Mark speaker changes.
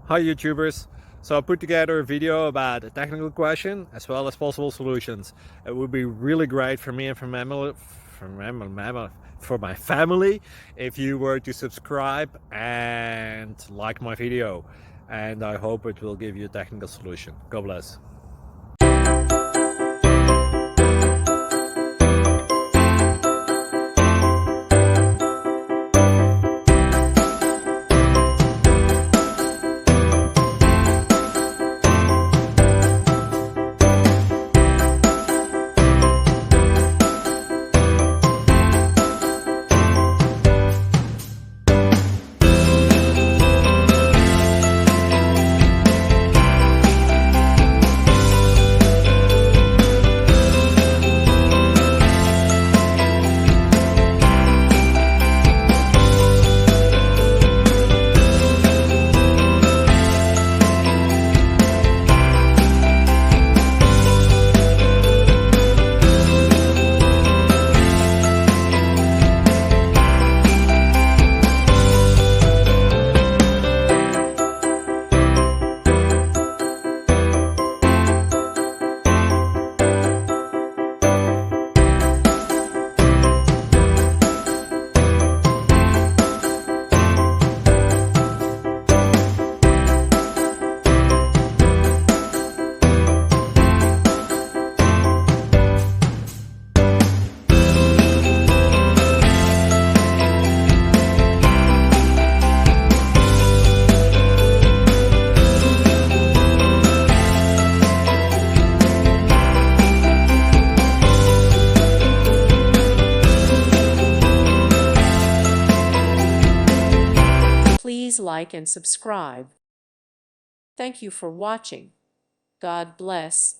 Speaker 1: Hi YouTubers! So I put together a video about a technical question as well as possible solutions. It would be really great for me and for my family if you were to subscribe and like my video, and I hope it will give you a technical solution. God bless.
Speaker 2: Please like and subscribe. Thank you for watching. God bless.